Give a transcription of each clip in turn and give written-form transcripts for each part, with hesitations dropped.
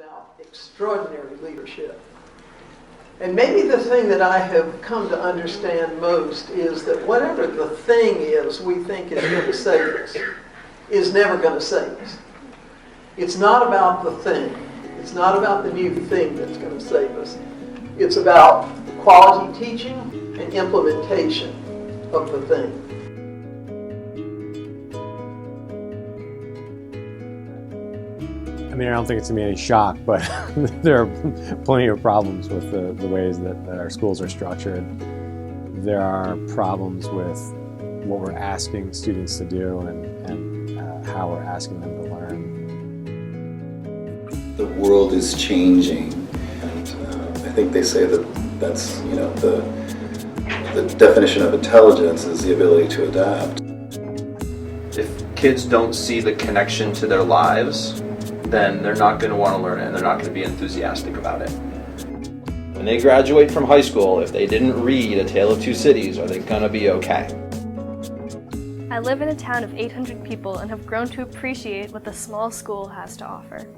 without extraordinary leadership. And maybe the thing that I have come to understand most is that whatever the thing is we think is going to save us is never going to save us. It's not about the thing. It's not about the new thing that's going to save us. It's about quality teaching and implementation of the thing. I mean, I don't think it's going to be any shock, but there are plenty of problems with the ways that our schools are structured. There are problems with what we're asking students to do and how we're asking them to learn. The world is changing, and I think they say that that's, the definition of intelligence is the ability to adapt. If kids don't see the connection to their lives, then they're not going to want to learn it and they're not going to be enthusiastic about it. When they graduate from high school, if they didn't read A Tale of Two Cities, are they going to be okay? I live in a town of 800 people and have grown to appreciate what the small school has to offer.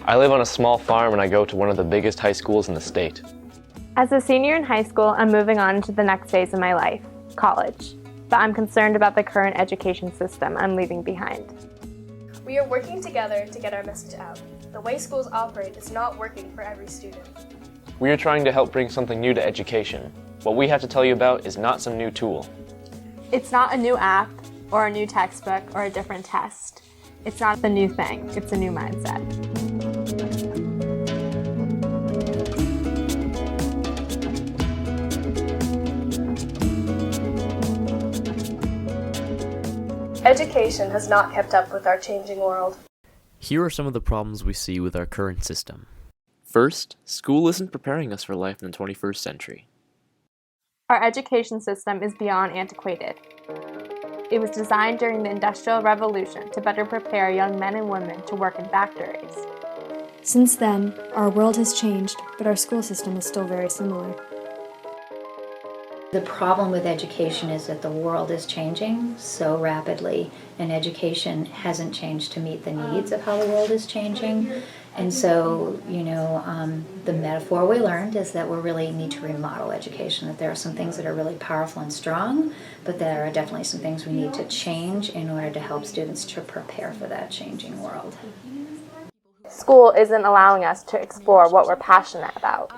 I live on a small farm and I go to one of the biggest high schools in the state. As a senior in high school, I'm moving on to the next phase of my life, college. But I'm concerned about the current education system I'm leaving behind. We are working together to get our message out. The way schools operate is not working for every student. We are trying to help bring something new to education. What we have to tell you about is not some new tool. It's not a new app, or a new textbook, or a different test. It's not the new thing, it's a new mindset. Education has not kept up with our changing world. Here are some of the problems we see with our current system. First, school isn't preparing us for life in the 21st century. Our education system is beyond antiquated. It was designed during the Industrial Revolution to better prepare young men and women to work in factories. Since then, our world has changed, but our school system is still very similar. The problem with education is that the world is changing so rapidly, and education hasn't changed to meet the needs of how the world is changing. And so, the metaphor we learned is that we really need to remodel education, that there are some things that are really powerful and strong, but there are definitely some things we need to change in order to help students to prepare for that changing world. School isn't allowing us to explore what we're passionate about.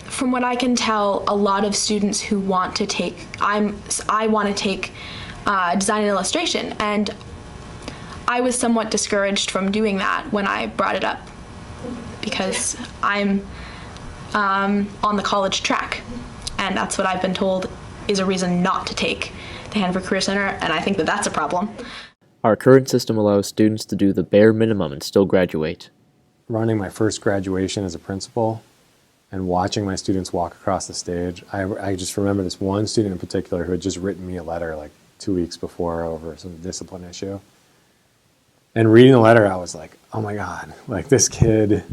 From what I can tell, a lot of students who want to take, I want to take design and illustration, and I was somewhat discouraged from doing that when I brought it up because I'm on the college track, and that's what I've been told is a reason not to take the Hanford Career Center, and I think that that's a problem. Our current system allows students to do the bare minimum and still graduate. Running my first graduation as a principal and watching my students walk across the stage, I just remember this one student in particular who had just written me a letter like 2 weeks before over some discipline issue. And reading the letter, I was like, oh my God, like this kid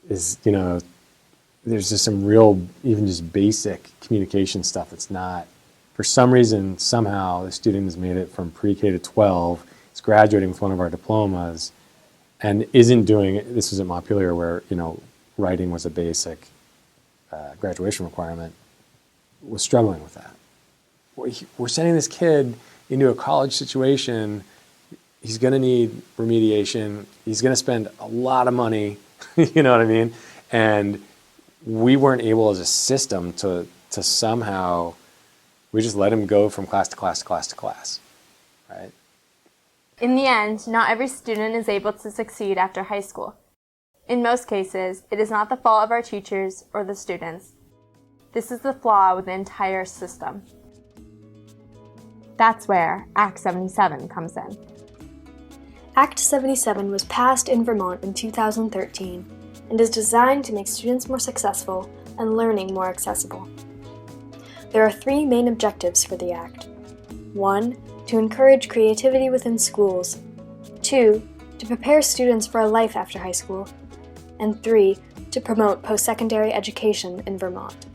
is, there's just some real, even just basic communication stuff that's not, for some reason, somehow the student has made it from pre-K to 12, is graduating with one of our diplomas, and isn't doing, this was at Montpelier where, writing was a basic graduation requirement, was struggling with that. We're sending this kid into a college situation. He's going to need remediation. He's going to spend a lot of money, you know what I mean? And we weren't able as a system to somehow, we just let him go from class to class to class to class, right? In the end, not every student is able to succeed after high school. In most cases, it is not the fault of our teachers or the students. This is the flaw with the entire system. That's where Act 77 comes in. Act 77 was passed in Vermont in 2013 and is designed to make students more successful and learning more accessible. There are 3 main objectives for the Act. 1, to encourage creativity within schools. 2, to prepare students for a life after high school. And 3, to promote post-secondary education in Vermont.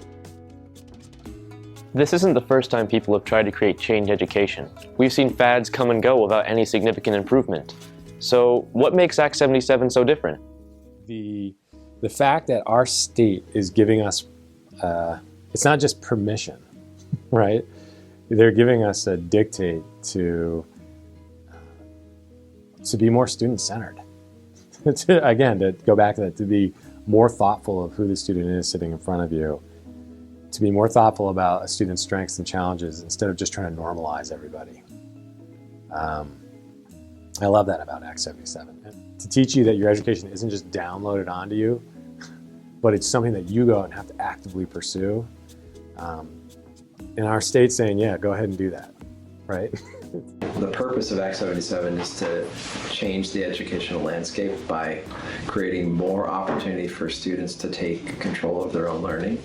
This isn't the first time people have tried to create change education. We've seen fads come and go without any significant improvement. So what makes Act 77 so different? the fact that our state is giving us, it's not just permission, right? They're giving us a dictate to be more student-centered. Again, to go back to that, to be more thoughtful of who the student is sitting in front of you, to be more thoughtful about a student's strengths and challenges instead of just trying to normalize everybody. I love that about Act 77. And to teach you that your education isn't just downloaded onto you, but it's something that you go out and have to actively pursue. And our state's saying, yeah, go ahead and do that, right? The purpose of Act 77 is to change the educational landscape by creating more opportunity for students to take control of their own learning.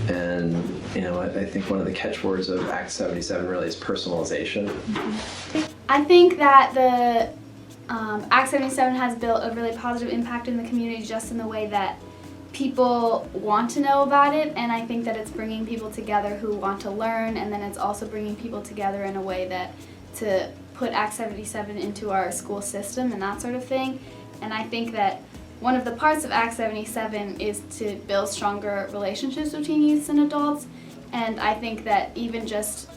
And I think one of the catchwords of Act 77 really is personalization. I think that the Act 77 has built a really positive impact in the community just in the way that people want to know about it, and I think that it's bringing people together who want to learn, and then it's also bringing people together in a way that to put Act 77 into our school system and that sort of thing. And I think that one of the parts of Act 77 is to build stronger relationships between youths and adults, and I think that even just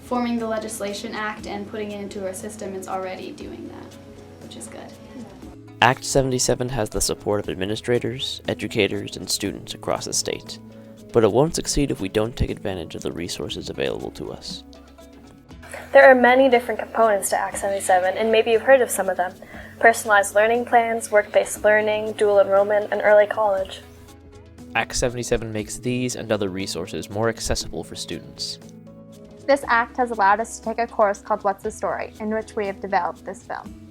forming the legislation act and putting it into our system is already doing that, which is good. Act 77 has the support of administrators, educators, and students across the state, but it won't succeed if we don't take advantage of the resources available to us. There are many different components to Act 77, and maybe you've heard of some of them. Personalized learning plans, work-based learning, dual enrollment, and early college. Act 77 makes these and other resources more accessible for students. This act has allowed us to take a course called What's the Story, in which we have developed this film.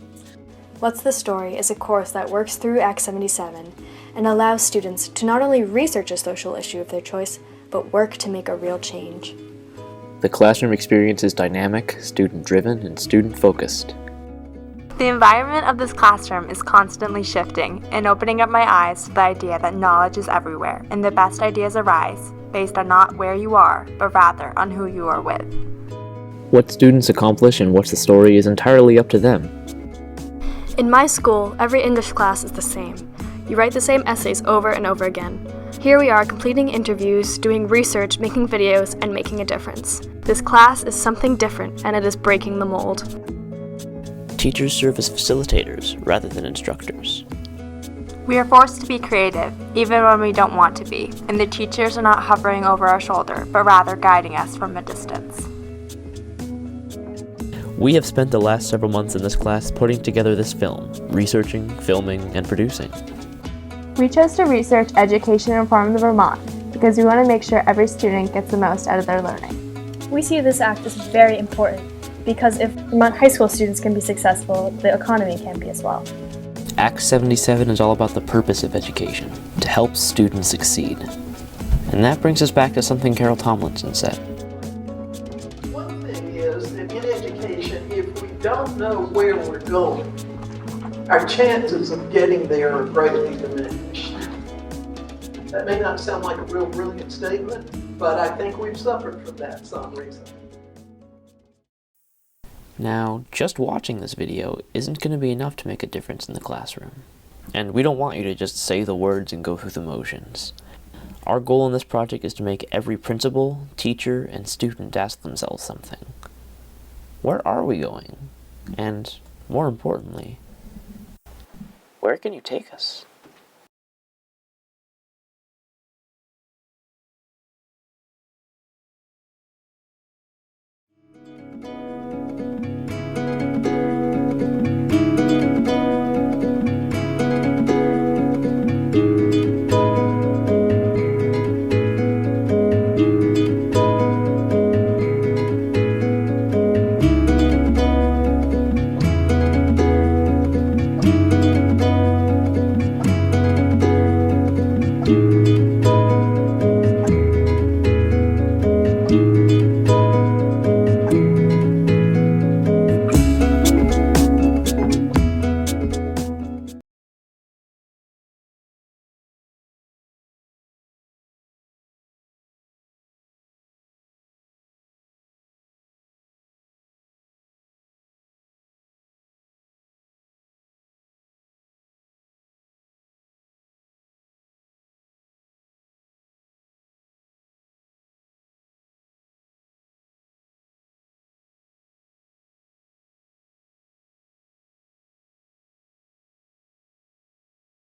What's the Story is a course that works through Act 77 and allows students to not only research a social issue of their choice, but work to make a real change. The classroom experience is dynamic, student-driven, and student-focused. The environment of this classroom is constantly shifting and opening up my eyes to the idea that knowledge is everywhere and the best ideas arise based on not where you are, but rather on who you are with. What students accomplish and What's the Story is entirely up to them. In my school, every English class is the same. You write the same essays over and over again. Here we are completing interviews, doing research, making videos, and making a difference. This class is something different, and it is breaking the mold. Teachers serve as facilitators rather than instructors. We are forced to be creative, even when we don't want to be, and the teachers are not hovering over our shoulder, but rather guiding us from a distance. We have spent the last several months in this class putting together this film, researching, filming, and producing. We chose to research education reform in Vermont because we want to make sure every student gets the most out of their learning. We see this act as very important because if Vermont high school students can be successful, the economy can be as well. Act 77 is all about the purpose of education, to help students succeed. And that brings us back to something Carol Tomlinson said. One thing is that in education, if we don't know where we're going, our chances of getting there are greatly diminished. That may not sound like a real brilliant statement, but I think we've suffered from that some recently. Now, just watching this video isn't going to be enough to make a difference in the classroom. And we don't want you to just say the words and go through the motions. Our goal in this project is to make every principal, teacher, and student ask themselves something. Where are we going? And, more importantly, where can you take us?